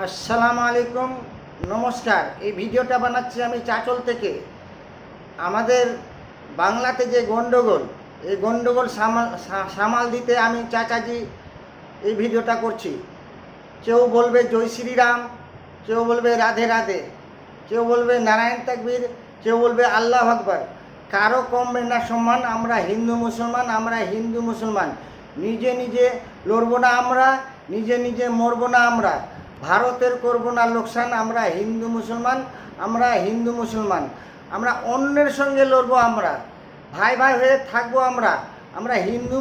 আসসালামু আলাইকুম, নমস্কার। এই ভিডিওটা বানাচ্ছি আমি চাঁচল থেকে। আমাদের বাংলাতে যে গণ্ডগোল, এই গণ্ডগোল সামাল দিতে আমি চাচাজি এই ভিডিওটা করছি। কেউ বলবে জয় শ্রীরাম, কেউ বলবে রাধে রাধে, কেউ বলবে নারায়ণ তাকবীর, কেউ বলবে আল্লাহ আকবার। কারো কমবে না সম্মান। আমরা হিন্দু মুসলমান। নিজে নিজে লড়বো না আমরা, নিজে নিজে মরবো না আমরা। ভারতের করবো না লোকসান। আমরা হিন্দু মুসলমান। আমরা অন্যের সঙ্গে লড়বো। আমরা ভাই ভাই হয়ে থাকবো। আমরা হিন্দু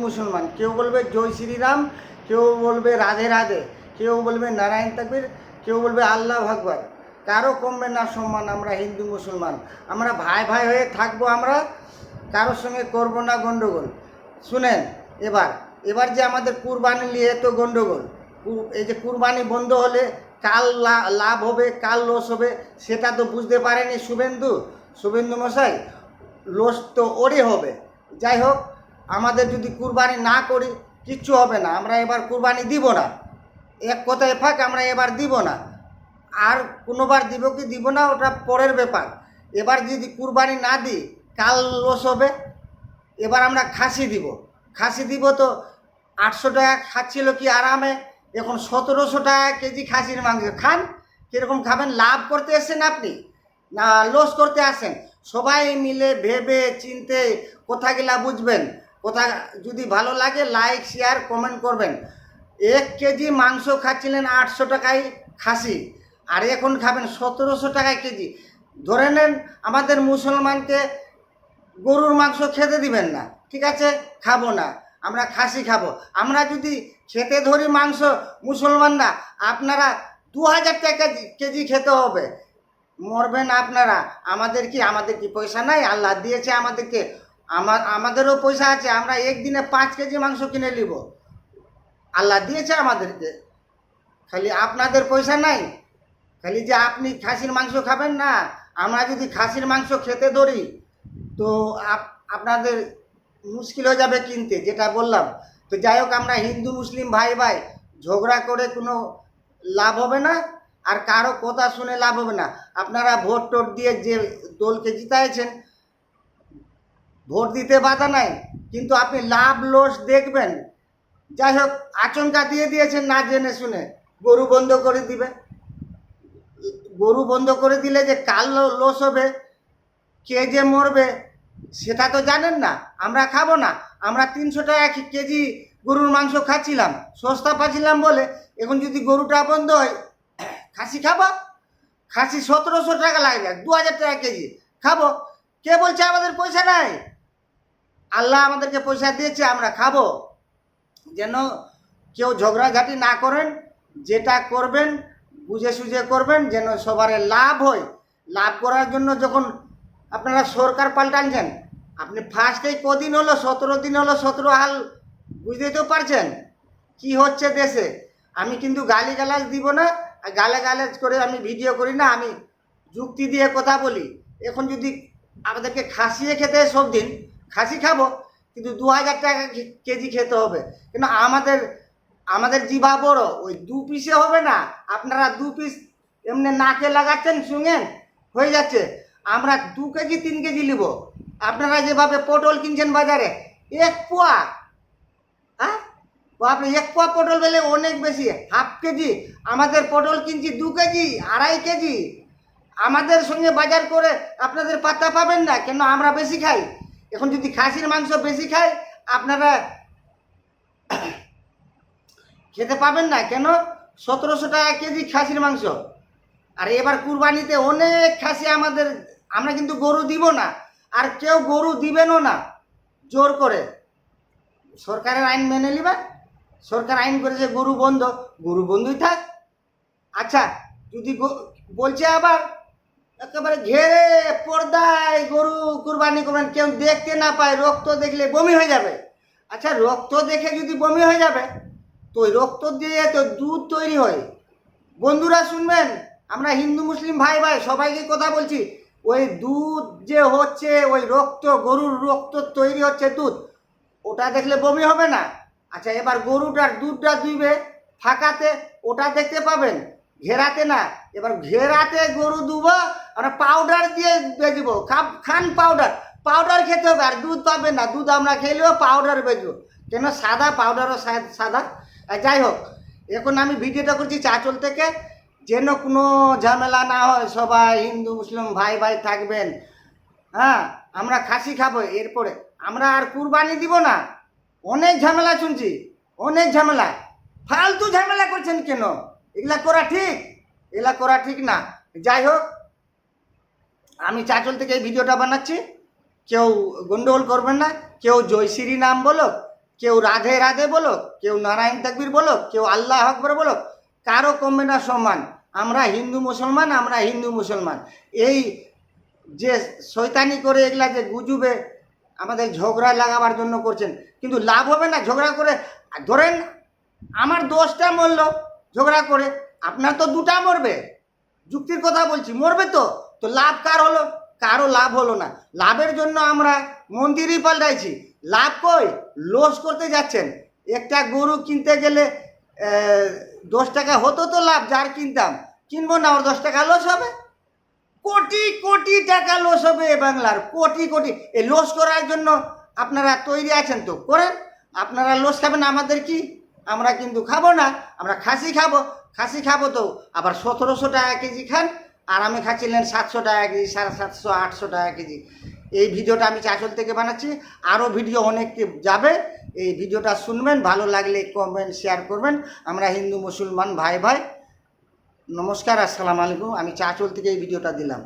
মুসলমান। কেউ বলবে জয় শ্রীরাম, কেউ বলবে রাধে রাধে, কেউ বলবে নারায়ণ তাকবীর, কেউ বলবে আল্লাহ আকবার। কারো কমবে না সম্মান। আমরা হিন্দু মুসলমান। আমরা ভাই ভাই হয়ে থাকবো। আমরা কারোর সঙ্গে করবো না গণ্ডগোল। শুনেন, এবার যে আমাদের কুরবানি নিয়ে তো গণ্ডগোল, এই যে কুরবানি বন্ধ হলে কাল লাভ হবে, কাল লস হবে, সেটা তো বুঝতে পারেনি শুভেন্দু মশাই। লস তো ওরই হবে। যাই হোক, আমাদের যদি কুরবানি না করি কিচ্ছু হবে না। আমরা এবার কুরবানি দিব না। এক কথায় ফাঁক, আমরা এবার দিব না। আর কোনোবার দিব কি দিব না ওটা পরের ব্যাপার। এবার যদি কুরবানি না দিই কাল লস হবে। এবার আমরা খাসি দিব তো 800 টাকা খাচ্ছিল কি আরামে, এখন 1700 টাকা কেজি খাসির মাংস খান। কীরকম খাবেন? লাভ করতে এসেছেন আপনি না লস করতে আসেন? সবাই মিলে ভেবে চিনতে কথাগুলা বুঝবেন। কথা যদি ভালো লাগে লাইক শেয়ার কমেন্ট করবেন। 1 কেজি মাংস খাচ্ছিলেন 800 টাকায় খাসি, আর এখন খাবেন 1700 টাকায় কেজি। ধরে নেন আমাদের মুসলমানকে গরুর মাংস খেতে দিবেন না, ঠিক আছে, খাবো না, আমরা খাসি খাবো। আমরা যদি খেতে ধরি মাংস মুসলমানরা, আপনারা 2000 টাকা কেজি খেতে হবে। মরবেন আপনারা। আমাদের কি পয়সা নাই? আল্লাহ দিয়েছে আমাদেরকে, আমাদেরও পয়সা আছে। আমরা একদিনে 5 কেজি মাংস কিনে নিব। আল্লাহ দিয়েছে আমাদেরকে। খালি আপনাদের পয়সা নাই, খালি যে আপনি খাসির মাংস খাবেন না। আমরা যদি খাসির মাংস খেতে ধরি তো আপনাদের মুশকিল হয়ে যাবে কিনতে, যেটা বললাম। তো যাই হোক, আমরা হিন্দু মুসলিম ভাই ভাই ঝগড়া করে কোনো লাভ হবে না, আর কারো কথা শুনে লাভ হবে না। আপনারা ভোট টোট দিয়ে যে দলকে জিতাইছেন, ভোট দিতে বাধা নাই, কিন্তু আপনি লাভ লস দেখবেন। যাই হোক, আচমকা দিয়ে দিয়েছেন না জেনে শুনে। গরু বন্ধ করে দিলে যে কাল লস হবে, কে যে মরবে সেটা তো জানেন না। আমরা খাবো না। আমরা 300 টাকা কেজি গরুর মাংস খাচ্ছিলাম, সস্তা পাচ্ছিলাম বলে। এখন যদি গরুটা বন্ধ হয়, খাসি খাবো। খাসি 1700 টাকা লাগবে, 2000 টাকা কেজি খাবো। কে বলছে আমাদের পয়সা নাই? আল্লাহ আমাদেরকে পয়সা দিয়েছে, আমরা খাবো। যেন কেউ ঝগড়াঝাটি না করেন। যেটা করবেন বুঝে সুঝে করবেন, যেন সবার লাভ হয়। লাভ করার জন্য যখন আপনারা সরকার পাল্টানছেন, আপনি ফার্স্টেই কদিন হলো, 17 দিন হলো, 17 হাল বুঝতেই তো পারছেন কি হচ্ছে দেশে। আমি কিন্তু গালিগালাজ দিব না, গালাগালাজ করে আমি ভিডিও করি না, আমি যুক্তি দিয়ে কথা বলি। এখন যদি আমাদেরকে খাসিয়ে খেতে হয়, সব দিন খাসি খাবো, কিন্তু 2000 টাকা কেজি খেতে হবে। কিন্তু আমাদের জিভা বড়, ওই 2 পিসে হবে না। আপনারা 2 পিস এমনি নাকে লাগাচ্ছেন, শুনেন হয়ে যাচ্ছে। আমরা 2 কেজি 3 কেজি নিব। আপনারা যেভাবে পটল কিনছেন বাজারে 1 পোয়া, হ্যাঁ আপনি 1 পোয়া পটল পেলে অনেক বেশি, হাফ কেজি। আমাদের পটল কিনছি 2 কেজি 2.5 কেজি। আমাদের সঙ্গে বাজার করে আপনাদের পাত্তা পাবেন না, কেন আমরা বেশি খাই। এখন যদি খাসির মাংস বেশি খাই, আপনারা খেতে পাবেন না, কেন 1700 টাকা কেজি খাসির মাংস। আর এবার কুরবানিতে অনেক খাসি আমরা কিন্তু গরু দিব না, আর কেউ গরু দিবেনও না জোর করে। সরকারের আইন মেনে নিবে। সরকার আইন করেছে গরু বন্ধই থাক। আচ্ছা, যদি বলছে আবার একেবারে ঘেরে পর্দায় গরু কুরবানি করবেন, কেউ দেখতে না পায়, রক্ত দেখলে বমি হয়ে যাবে। আচ্ছা, রক্ত দেখে যদি বমি হয়ে যাবে, তো ওই রক্ত দিয়ে তো দুধ তৈরি হয়। বন্ধুরা শুনবেন, আমরা হিন্দু মুসলিম ভাই ভাই সবাইকে কথা বলছি, ওই দুধ যে হচ্ছে, ওই রক্ত, গরুর রক্ত তৈরি হচ্ছে দুধ, ওটা দেখলে বমি হবে না? আচ্ছা, এবার গরুটার দুধটা দুইবে ফাঁকাতে, ওটা দেখতে পাবেন, ঘেরাতে না। এবার ঘেরাতে গরু দুবো, আমরা পাউডার দিয়ে বেচবো। খান পাউডার, পাউডার খেতে হবে, আর দুধ পাবেন না। দুধ আমরা খেলেও পাউডার বেচবো, কেন সাদা পাউডারও সাদা। আর যাই হোক, এখন আমি ভিডিওটা করছি চাঁচল থেকে, যেন কোনো ঝামেলা না হয়। সবাই হিন্দু মুসলিম ভাই ভাই থাকবেন। হ্যাঁ, আমরা খাসি খাবো, এরপরে আমরা আর কুরবানি দিব না। অনেক ঝামেলা শুনছি, অনেক ঝামেলা। ফালতু ঝামেলা করছেন কেন? এগুলা করা ঠিক? এগুলা করা ঠিক না। যাই হোক, আমি চাঁচল থেকে এই ভিডিওটা বানাচ্ছি। কেউ গন্ডগোল করবেন না। কেউ জয় শ্রী নাম বলো, কেউ রাধে রাধে বলো, কেউ নারায়ণ তাকবীর বলো, কেউ আল্লাহ আকবার বলো, কারো কমবে না সম্মান। আমরা হিন্দু মুসলমান, আমরা হিন্দু মুসলমান। এই যে শয়তানি করে এগুলা যে গুজবে আমাদের ঝগড়া লাগাবার জন্য করছেন, কিন্তু লাভ হবে না ঝগড়া করে। ধরেন আমার 10টা মরল ঝগড়া করে, আপনার তো 2টা মরবে। যুক্তির কথা বলছি, মরবে তো। তো লাভ কার হলো? কারো লাভ হলো না। লাভের জন্য আমরা মন্দিরই পাল্টাইছি। লাভ কই? লস করতে যাচ্ছেন। একটা গরু কিনতে গেলে 10 টাকা হতো তো লাভ, যার কিনতাম। কিনবো না, ওর 10 টাকা লস হবে। কোটি কোটি টাকা লস হবে এ বাংলার, কোটি কোটি। এই লস করার জন্য আপনারা তৈরি আছেন তো করেন। আপনারা লস খাবেন, আমাদের কি? আমরা কিন্তু খাবো না। আমরা খাসি খাবো। খাসি খাবো তো আবার 1700 টাকা কেজি খান, আর আমি খাচ্ছিলেন 700 টাকা কেজি, 750, 800 টাকা কেজি। এই ভিডিওটা আমি চাঁচল থেকে বানাচ্ছি। আরও ভিডিও অনেক যাবে। এই ভিডিওটা শুনবেন, ভালো লাগলে কমেন্ট শেয়ার করবেন। আমরা হিন্দু মুসলমান ভাই ভাই। নমস্কার, আসসালামু আলাইকুম। আমি চাঁচল থেকে এই ভিডিওটা দিলাম।